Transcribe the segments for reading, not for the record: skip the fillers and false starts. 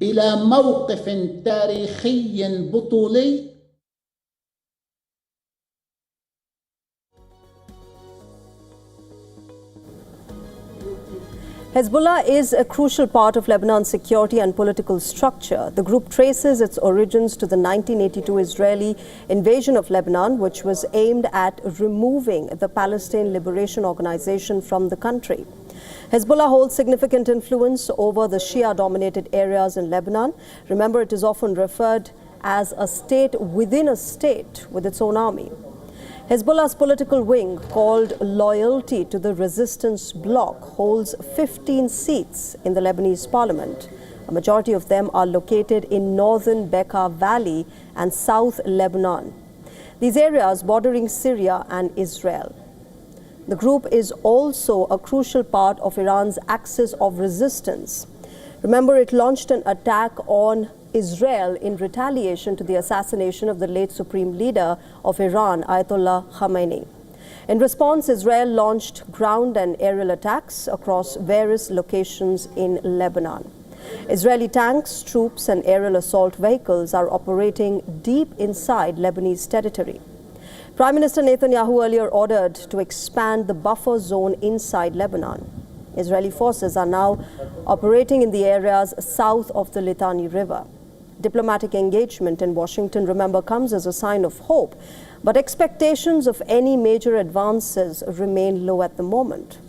إلى موقف تاريخي بطولي. Hezbollah is a crucial part of Lebanon's security and political structure. The group traces its origins to the 1982 Israeli invasion of Lebanon, which was aimed at removing the Palestine Liberation Organization from the country. Hezbollah holds significant influence over the Shia-dominated areas in Lebanon. Remember, it is often referred as a state within a state with its own army. Hezbollah's political wing, called Loyalty to the Resistance Bloc, holds 15 seats in the Lebanese parliament. A majority of them are located in northern Bekaa Valley and south Lebanon. These areas bordering Syria and Israel. The group is also a crucial part of Iran's axis of resistance. Remember, it launched an attack on Israel in retaliation to the assassination of the late supreme leader of Iran, Ayatollah Khamenei. In response, Israel launched ground and aerial attacks across various locations in Lebanon. Israeli tanks, troops, and aerial assault vehicles are operating deep inside Lebanese territory. Prime Minister Netanyahu earlier ordered to expand the buffer zone inside Lebanon. Israeli forces are now operating in the areas south of the Litani River. Diplomatic engagement in Washington, remember, comes as a sign of hope, but expectations of any major advances remain low at the moment.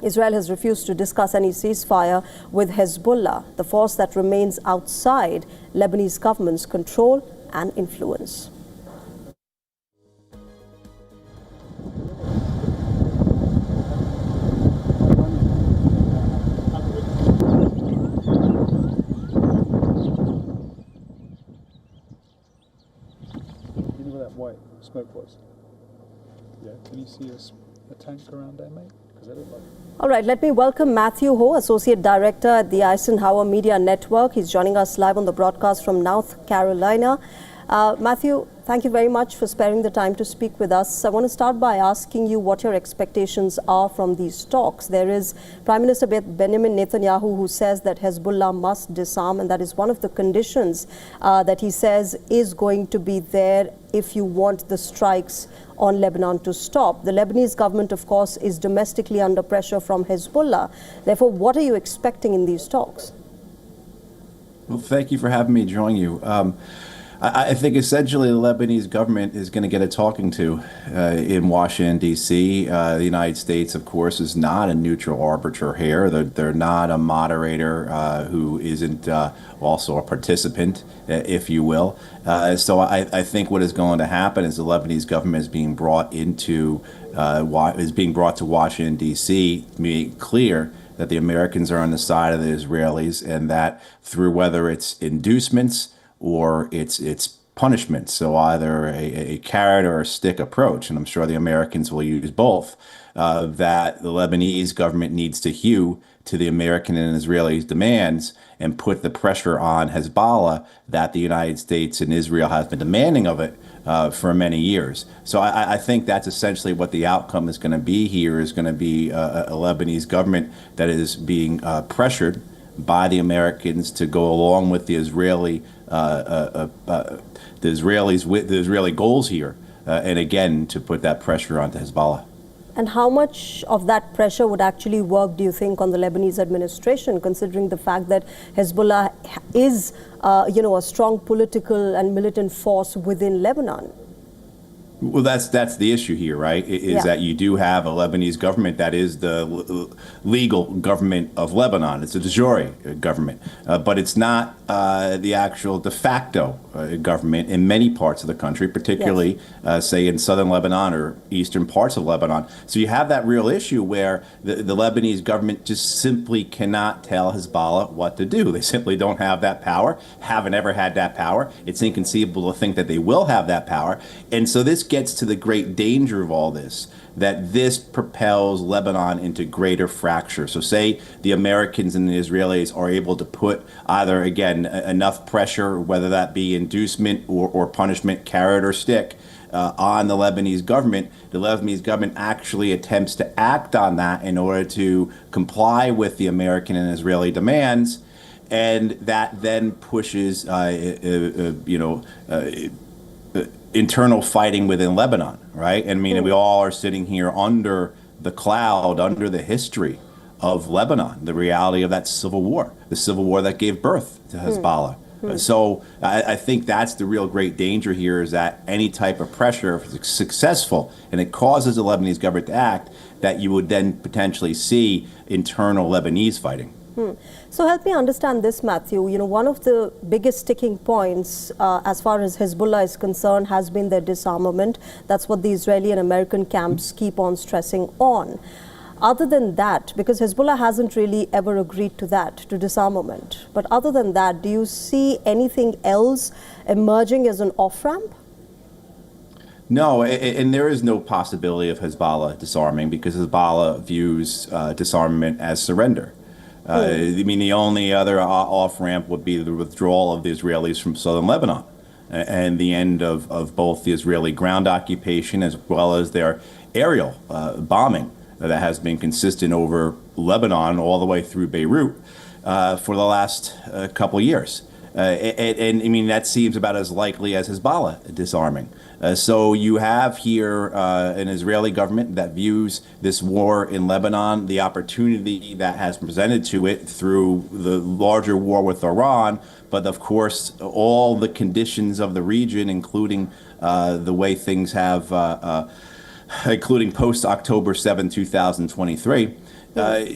Israel has refused to discuss any ceasefire with Hezbollah, the force that remains outside Lebanese government's control and influence. White smoke was. Yeah, can you see a tank around there, mate? Because it looked like. All right, let me welcome Matthew Ho, Associate Director at the Eisenhower Media Network. He's joining us live on the broadcast from North Carolina. Matthew, thank you very much for sparing the time to speak with us. I want to start by asking you what your expectations are from these talks. There is Prime Minister Benjamin Netanyahu who says that Hezbollah must disarm, and that is one of the conditions that he says is going to be there if you want the strikes on Lebanon to stop. The Lebanese government, of course, is domestically under pressure from Hezbollah. Therefore, what are you expecting in these talks? Well, thank you for having me join you. I think essentially the Lebanese government is going to get a talking to in Washington, D.C. The United States, of course, is not a neutral arbiter here. They're not a moderator who isn't also a participant, if you will. So I think what is going to happen is the Lebanese government is being brought to Washington, D.C., to make it clear that the Americans are on the side of the Israelis, and that through whether it's inducements or it's punishment, so either a carrot or a stick approach, and I'm sure the Americans will use both, that the Lebanese government needs to hew to the American and Israeli demands and put the pressure on Hezbollah that the United States and Israel has been demanding of it for many years. So I think that's essentially what the outcome is going to be here, is going to be a Lebanese government that is being pressured by the Americans to go along with the Israeli Israeli goals here, and again to put that pressure onto Hezbollah. And how much of that pressure would actually work, do you think, on the Lebanese administration, considering the fact that Hezbollah is, a strong political and militant force within Lebanon? Well, that's the issue here, right? Is that you do have a Lebanese government that is the legal government of Lebanon. It's a de jure government, but it's not the actual de facto government in many parts of the country, particularly, say, in southern Lebanon or eastern parts of Lebanon. So you have that real issue where the Lebanese government just simply cannot tell Hezbollah what to do. They simply don't have that power, haven't ever had that power. It's inconceivable to think that they will have that power. And so this gets to the great danger of all this, that this propels Lebanon into greater fracture. So say the Americans and the Israelis are able to put either, again, enough pressure, whether that be inducement or punishment, carrot or stick, on the Lebanese government actually attempts to act on that in order to comply with the American and Israeli demands, and that then pushes, internal fighting within Lebanon, right? I mean, we all are sitting here under the cloud, under the history of Lebanon, the reality of that civil war, the civil war that gave birth to Hezbollah. So I think that's the real great danger here, is that any type of pressure, if it's successful and it causes the Lebanese government to act, that you would then potentially see internal Lebanese fighting. So help me understand this, Matthew. You know, one of the biggest sticking points as far as Hezbollah is concerned has been their disarmament. That's what the Israeli and American camps keep on stressing on. Other than that, because Hezbollah hasn't really ever agreed to that, to disarmament, but other than that, do you see anything else emerging as an off-ramp? No, and there is no possibility of Hezbollah disarming, because Hezbollah views disarmament as surrender. I mean, the only other off-ramp would be the withdrawal of the Israelis from southern Lebanon and the end of both the Israeli ground occupation as well as their aerial bombing that has been consistent over Lebanon all the way through Beirut for the last couple of years. And I mean, that seems about as likely as Hezbollah disarming. So you have here an Israeli government that views this war in Lebanon, the opportunity that has presented to it through the larger war with Iran, but of course, all the conditions of the region, including the way things have, including post-October 7, 2023.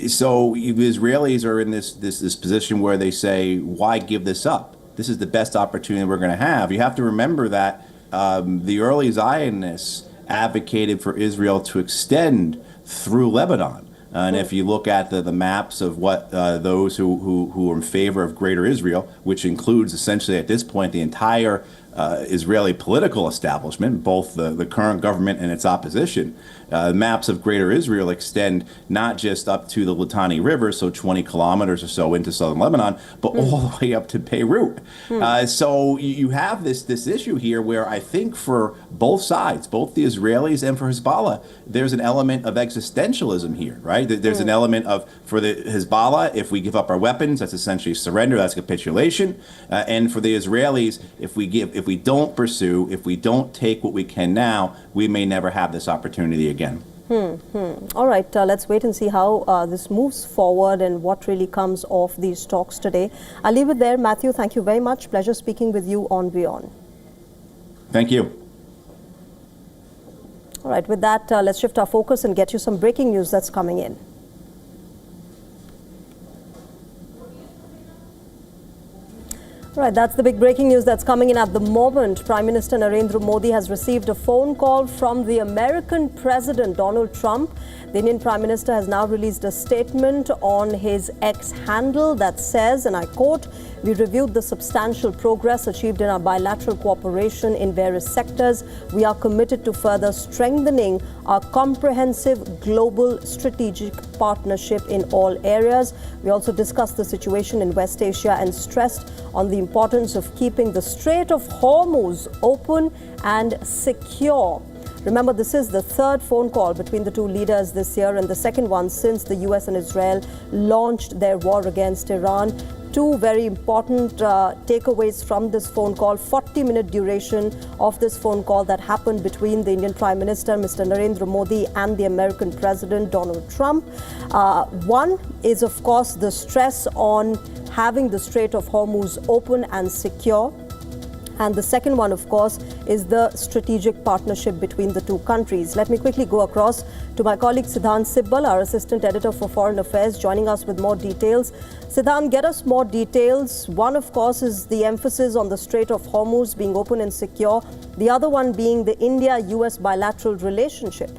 So the Israelis are in this position where they say, why give this up? This is the best opportunity we're going to have. You have to remember that the early Zionists advocated for Israel to extend through Lebanon. And if you look at the maps of what those who are in favor of Greater Israel, which includes essentially at this point the entire Israeli political establishment, both the current government and its opposition, maps of Greater Israel extend not just up to the Litani River, so 20 kilometers or so into southern Lebanon, but all the way up to Beirut. So you have this issue here where I think for both sides, both the Israelis and for Hezbollah, there's an element of existentialism here, right? There's an element of, for the Hezbollah, if we give up our weapons, that's essentially surrender, that's capitulation. And for the Israelis, if we don't pursue, if we don't take what we can now, we may never have this opportunity again. All right, let's wait and see how this moves forward and what really comes of these talks today. I'll leave it there. Matthew, thank you very much. Pleasure speaking with you on WION. Thank you. All right, with that, let's shift our focus and get you some breaking news that's coming in. Right, that's the big breaking news that's coming in at the moment. Prime Minister Narendra Modi has received a phone call from the American President Donald Trump. The Indian Prime Minister has now released a statement on his X handle that says, and I quote, "We reviewed the substantial progress achieved in our bilateral cooperation in various sectors. We are committed to further strengthening our comprehensive global strategic partnership in all areas." We also discussed the situation in West Asia and stressed on the importance of keeping the Strait of Hormuz open and secure. Remember, this is the third phone call between the two leaders this year and the second one since the US and Israel launched their war against Iran. Two very important takeaways from this phone call, 40-minute duration of this phone call that happened between the Indian Prime Minister, Mr. Narendra Modi, and the American President, Donald Trump. One is, of course, the stress on having the Strait of Hormuz open and secure. And the second one, of course, is the strategic partnership between the two countries. Let me quickly go across to my colleague Siddhant Sibbal, our Assistant Editor for Foreign Affairs, joining us with more details. Siddhant, get us more details. One, of course, is the emphasis on the Strait of Hormuz being open and secure. The other one being the India-US bilateral relationship.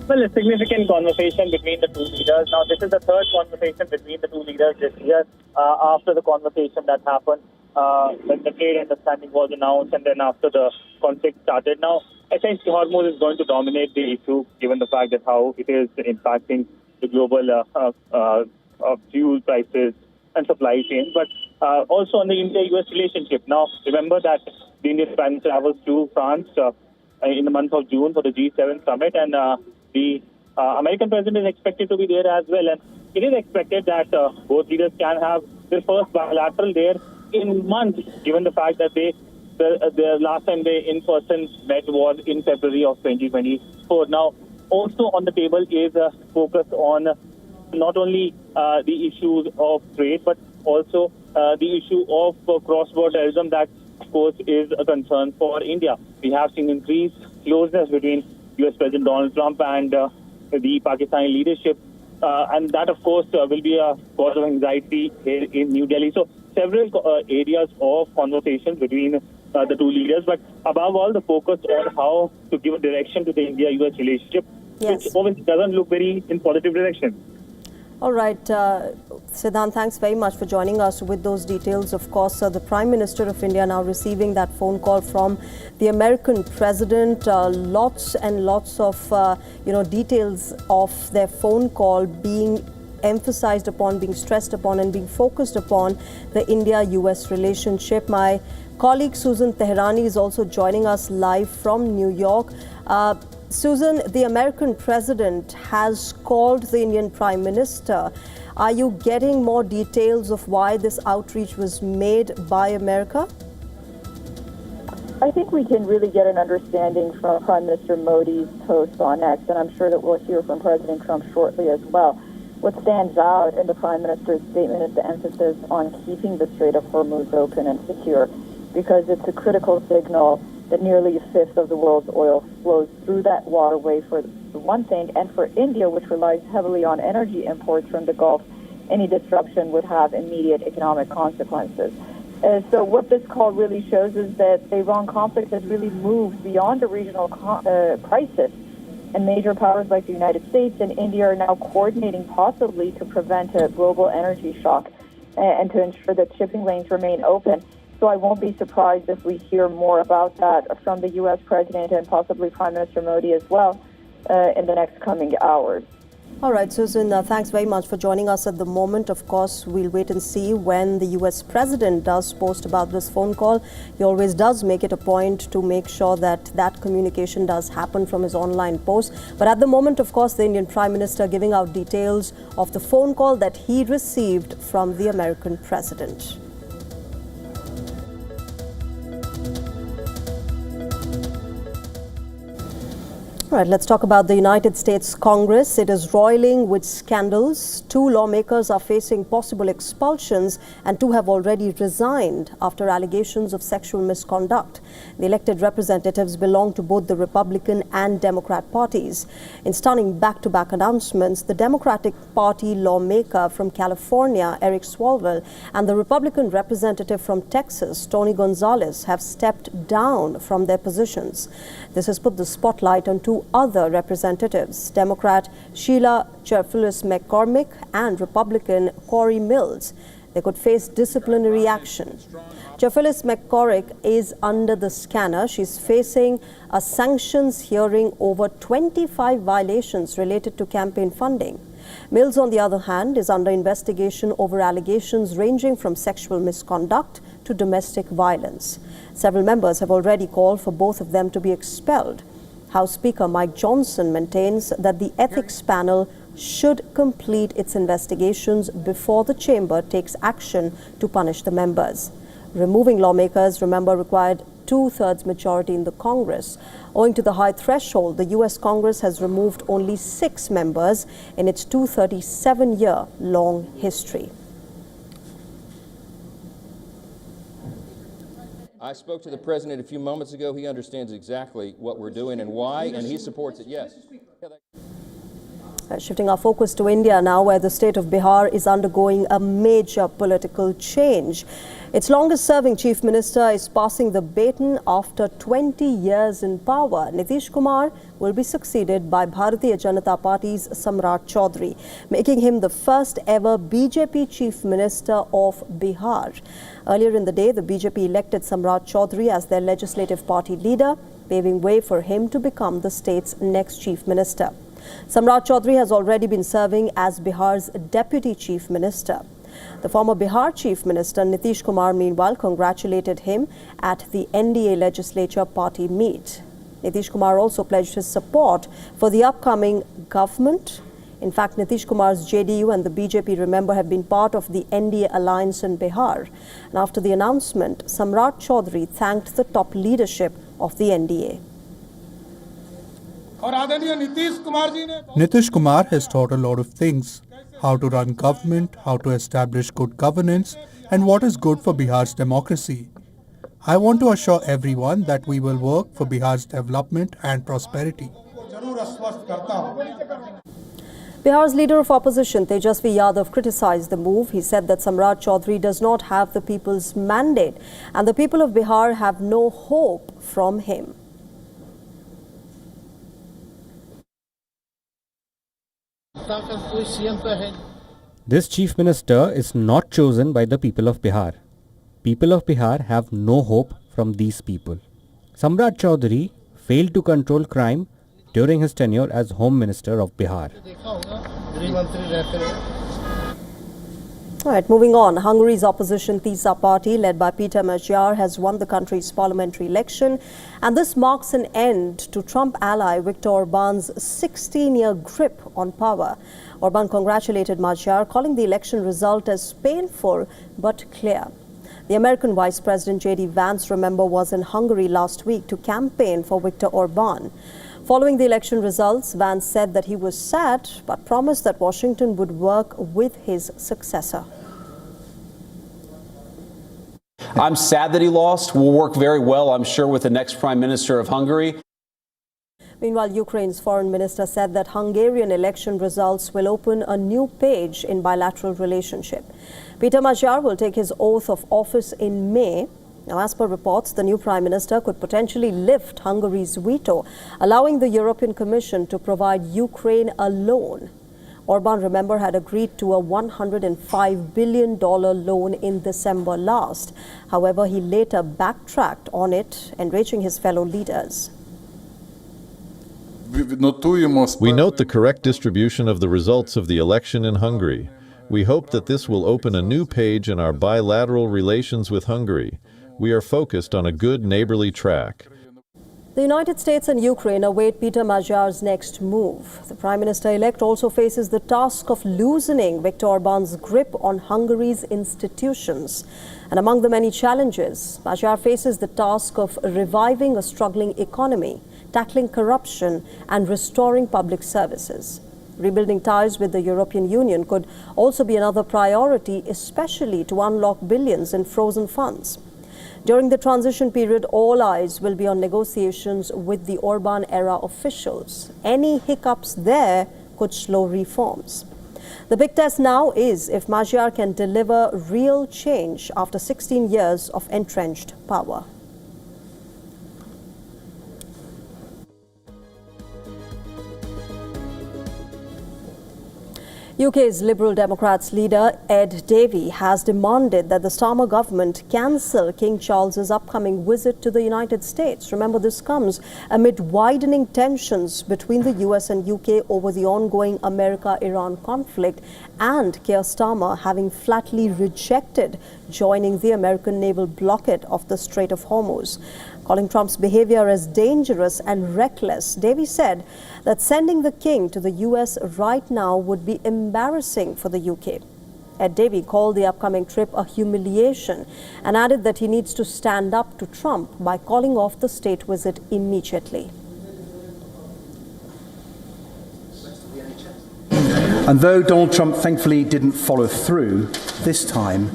Well, a significant conversation between the two leaders. Now, this is the third conversation between the two leaders this year after the conversation that happened when the trade understanding was announced and then after the conflict started. Now, essentially, Hormuz is going to dominate the issue given the fact that how it is impacting the global fuel prices and supply chain, but also on the India-US relationship. Now, remember that the Indian Prime Minister travels to France in the month of June for the G7 summit, and the American president is expected to be there as well, and it is expected that both leaders can have their first bilateral there in months, given the fact that the last time they in person met was in February of 2024. Now, also on the table is a focus on not only the issues of trade, but also the issue of cross-border terrorism that, of course, is a concern for India. We have seen increased closeness between U.S. President Donald Trump and the Pakistani leadership, and that, of course, will be a cause of anxiety here in New Delhi. So several areas of conversation between the two leaders, but above all, the focus on how to give a direction to the India-U.S. relationship, Yes. which obviously doesn't look very in positive direction. All right, Siddhant, thanks very much for joining us with those details. Of course, the Prime Minister of India now receiving that phone call from the American president. Lots and lots of details of their phone call being emphasized upon, being stressed upon, and being focused upon the India-US relationship. My colleague Susan Teherani is also joining us live from New York. Susan, the American president has called the Indian Prime Minister. Are you getting more details of why this outreach was made by America? I think we can really get an understanding from Prime Minister Modi's post on X, and I'm sure that we'll hear from President Trump shortly as well. What stands out in the Prime Minister's statement is the emphasis on keeping the Strait of Hormuz open and secure, because it's a critical signal that nearly a fifth of the world's oil flows through that waterway, for one thing, and for India, which relies heavily on energy imports from the Gulf, any disruption would have immediate economic consequences. So what this call really shows is that the Iran conflict has really moved beyond a regional crisis, and major powers like the United States and India are now coordinating possibly to prevent a global energy shock and to ensure that shipping lanes remain open. So I won't be surprised if we hear more about that from the U.S. President and possibly Prime Minister Modi as well in the next coming hours. All right, Susan, thanks very much for joining us at the moment. Of course, we'll wait and see when the U.S. President does post about this phone call. He always does make it a point to make sure that that communication does happen from his online post. But at the moment, of course, the Indian Prime Minister giving out details of the phone call that he received from the American president. All right, let's talk about the United States Congress. It is roiling with scandals. 2 lawmakers are facing possible expulsions, and 2 have already resigned after allegations of sexual misconduct. The elected representatives belong to both the Republican and Democrat parties. In stunning back-to-back announcements, the Democratic Party lawmaker from California, Eric Swalwell, and the Republican representative from Texas, Tony Gonzalez, have stepped down from their positions. This has put the spotlight on 2 other representatives, Democrat Sheila Cherfulis-McCormick and Republican Corey Mills. They could face disciplinary action. Cherfulis-McCormick is under the scanner. She's facing a sanctions hearing over 25 violations related to campaign funding. Mills, on the other hand, is under investigation over allegations ranging from sexual misconduct to domestic violence. Several members have already called for both of them to be expelled. House Speaker Mike Johnson maintains that the ethics panel should complete its investigations before the chamber takes action to punish the members. Removing lawmakers, remember, required 2/3 majority in the Congress. Owing to the high threshold, the U.S. Congress has removed only 6 members in its 237-year-long history. I spoke to the president a few moments ago. He understands exactly what we're doing and why, and he supports it, yes. Shifting our focus to India now, where the state of Bihar is undergoing a major political change. Its longest-serving chief minister is passing the baton after 20 years in power. Nitish Kumar will be succeeded by Bharatiya Janata Party's Samrat Chaudhary, making him the first ever BJP chief minister of Bihar. Earlier in the day, the BJP elected Samrat Chaudhary as their legislative party leader, paving way for him to become the state's next chief minister. Samrat Chaudhary has already been serving as Bihar's deputy chief minister. The former Bihar chief minister Nitish Kumar, meanwhile, congratulated him at the NDA legislature party meet. Nitish Kumar also pledged his support for the upcoming government. In fact, Nitish Kumar's JDU and the BJP, remember, have been part of the NDA alliance in Bihar. And after the announcement, Samrat Chaudhary thanked the top leadership of the NDA. Nitish Kumar has taught a lot of things: how to run government, how to establish good governance, and what is good for Bihar's democracy. I want to assure everyone that we will work for Bihar's development and prosperity. Bihar's leader of opposition, Tejasvi Yadav, criticized the move. He said that Samrat Chaudhary does not have the people's mandate and the people of Bihar have no hope from him. This chief minister is not chosen by the people of Bihar. People of Bihar have no hope from these people. Samrat Chaudhary failed to control crime during his tenure as Home Minister of Bihar. All right, moving on. Hungary's opposition TISA party, led by Peter Magyar, has won the country's parliamentary election, and this marks an end to Trump ally Viktor Orban's 16-year grip on power. Orban congratulated Magyar, calling the election result as painful but clear. The American Vice President J.D. Vance, remember, was in Hungary last week to campaign for Viktor Orban. Following the election results, Vance said that he was sad but promised that Washington would work with his successor. I'm sad that he lost. We'll work very well, I'm sure, with the next Prime Minister of Hungary. Meanwhile, Ukraine's foreign minister said that Hungarian election results will open a new page in bilateral relationship. Peter Magyar will take his oath of office in May. Now, as per reports, the new Prime Minister could potentially lift Hungary's veto, allowing the European Commission to provide Ukraine a loan. Orban, remember, had agreed to a $105 billion loan in December last. However, he later backtracked on it, enraging his fellow leaders. We note the correct distribution of the results of the election in Hungary. We hope that this will open a new page in our bilateral relations with Hungary. We are focused on a good neighborly track. The United States and Ukraine await Peter Magyar's next move. The Prime Minister-elect also faces the task of loosening Viktor Orban's grip on Hungary's institutions. And among the many challenges, Magyar faces the task of reviving a struggling economy, tackling corruption, and restoring public services. Rebuilding ties with the European Union could also be another priority, especially to unlock billions in frozen funds. During the transition period, all eyes will be on negotiations with the Orban-era officials. Any hiccups there could slow reforms. The big test now is if Magyar can deliver real change after 16 years of entrenched power. UK's Liberal Democrats leader Ed Davey has demanded that the Starmer government cancel King Charles's upcoming visit to the United States. Remember, this comes amid widening tensions between the US and UK over the ongoing America-Iran conflict, and Keir Starmer having flatly rejected joining the American naval blockade of the Strait of Hormuz. Calling Trump's behavior as dangerous and reckless, Davey said that sending the king to the US right now would be embarrassing for the UK. Ed Davey called the upcoming trip a humiliation and added that he needs to stand up to Trump by calling off the state visit immediately. And though Donald Trump thankfully didn't follow through this time,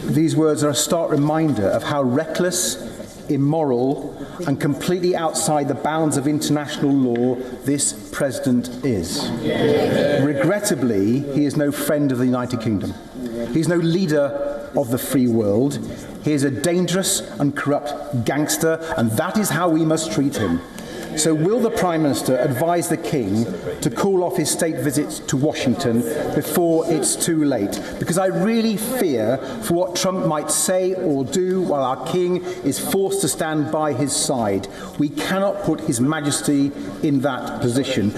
these words are a stark reminder of how reckless, immoral, and completely outside the bounds of international law this president is. Regrettably, he is no friend of the United Kingdom. He is no leader of the free world. He is a dangerous and corrupt gangster, and that is how we must treat him. So will the Prime Minister advise the King to call off his state visits to Washington before it's too late? Because I really fear for what Trump might say or do while our King is forced to stand by his side. We cannot put His Majesty in that position.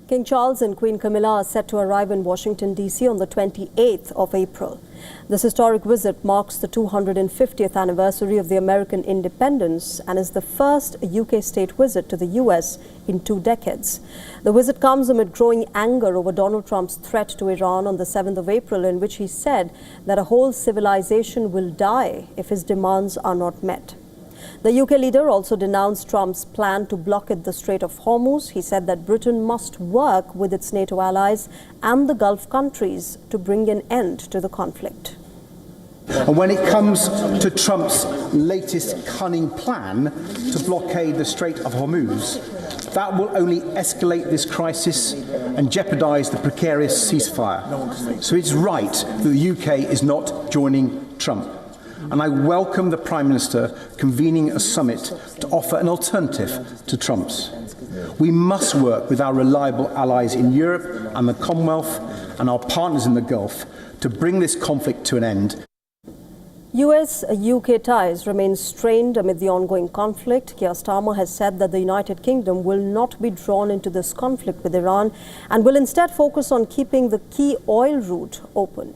King Charles and Queen Camilla are set to arrive in Washington, D.C. on the 28th of April. This historic visit marks the 250th anniversary of the American independence and is the first UK state visit to the US in 2 decades. The visit comes amid growing anger over Donald Trump's threat to Iran on the 7th of April, in which he said that a whole civilization will die if his demands are not met. The UK leader also denounced Trump's plan to blockade the Strait of Hormuz. He said that Britain must work with its NATO allies and the Gulf countries to bring an end to the conflict. And when it comes to Trump's latest cunning plan to blockade the Strait of Hormuz, that will only escalate this crisis and jeopardise the precarious ceasefire. So it's right that the UK is not joining Trump. And I welcome the Prime Minister convening a summit to offer an alternative to Trump's. We must work with our reliable allies in Europe and the Commonwealth and our partners in the Gulf to bring this conflict to an end. US-UK ties remain strained amid the ongoing conflict. Keir Starmer has said that the United Kingdom will not be drawn into this conflict with Iran and will instead focus on keeping the key oil route open.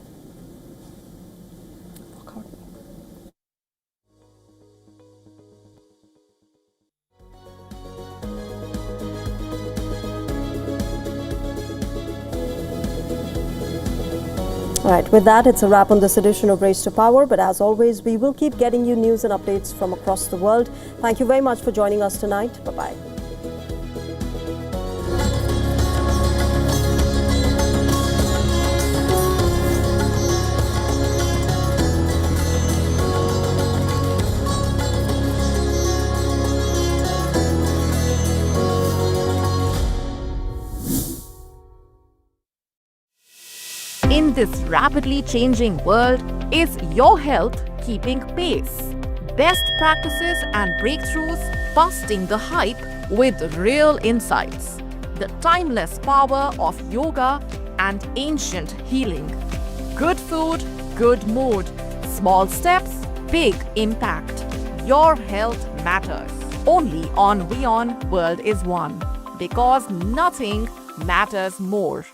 All right, with that, it's a wrap on this edition of Race to Power. But as always, we will keep getting you news and updates from across the world. Thank you very much for joining us tonight. Bye-bye. In this rapidly changing world, is your health keeping pace? Best practices and breakthroughs busting the hype with real insights. The timeless power of yoga and ancient healing. Good food, good mood. Small steps, big impact. Your health matters. Only on WION World is One. Because nothing matters more.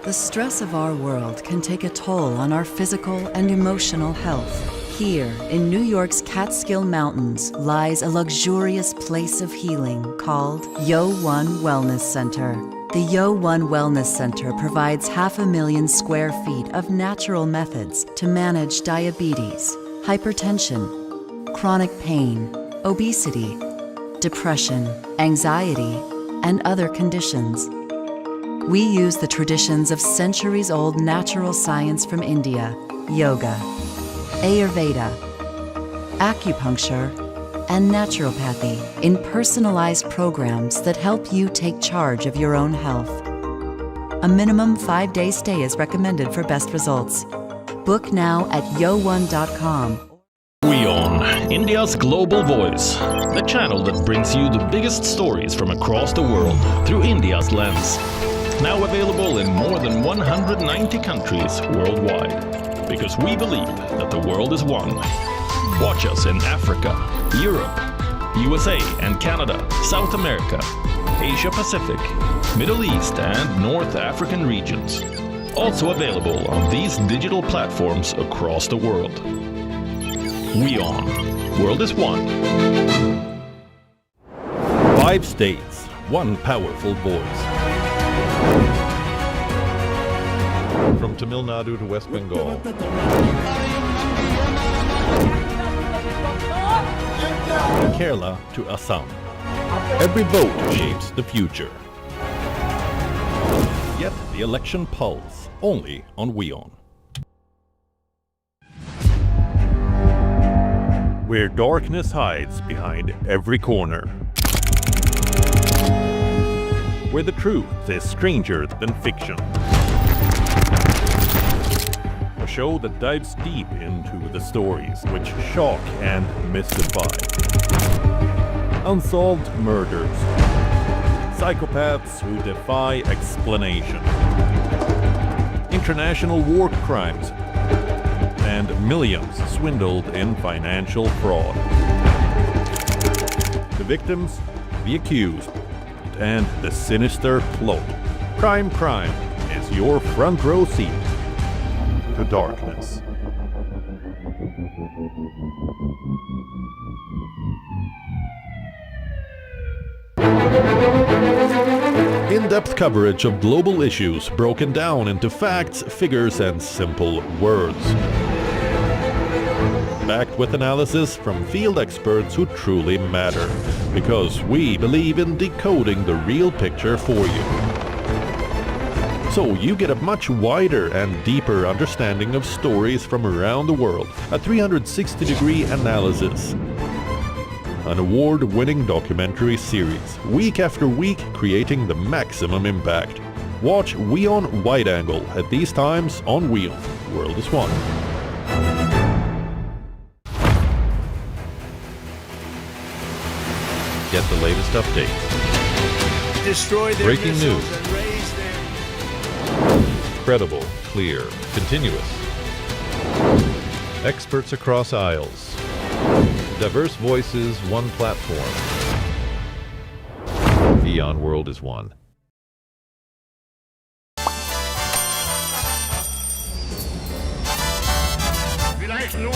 The stress of our world can take a toll on our physical and emotional health. Here, in New York's Catskill Mountains, lies a luxurious place of healing called WION Wellness Center. The WION Wellness Center provides 500,000 square feet of natural methods to manage diabetes, hypertension, chronic pain, obesity, depression, anxiety, and other conditions. We use the traditions of centuries-old natural science from India, yoga, Ayurveda, acupuncture, and naturopathy in personalized programs that help you take charge of your own health. A minimum 5-day stay is recommended for best results. Book now at yo1.com. WION, India's global voice, the channel that brings you the biggest stories from across the world through India's lens. Now available in more than 190 countries worldwide. Because we believe that the world is one. Watch us in Africa, Europe, USA and Canada, South America, Asia Pacific, Middle East and North African regions. Also available on these digital platforms across the world. WION. World is one. 5 states, 1 powerful voice. From Tamil Nadu to West Bengal. Kerala to Assam. Every vote shapes the future. Get the election pulse only on WION. Where darkness hides behind every corner. Where the truth is stranger than fiction. A show that dives deep into the stories which shock and mystify. Unsolved murders. Psychopaths who defy explanation. International war crimes. And millions swindled in financial fraud. The victims, the accused, and the sinister plot. Crime is your front row seat to darkness. In-depth coverage of global issues broken down into facts, figures, and simple words. Backed with analysis from field experts who truly matter, because we believe in decoding the real picture for you. So you get a much wider and deeper understanding of stories from around the world, a 360-degree analysis. An award-winning documentary series, week after week creating the maximum impact. Watch WION Wide Angle at these times on WION. World is One. Get the latest updates. Destroy their Breaking missiles news. and raise their... Credible, clear, continuous. Experts across aisles. Diverse voices, one platform. WION World is One. Vielleicht nur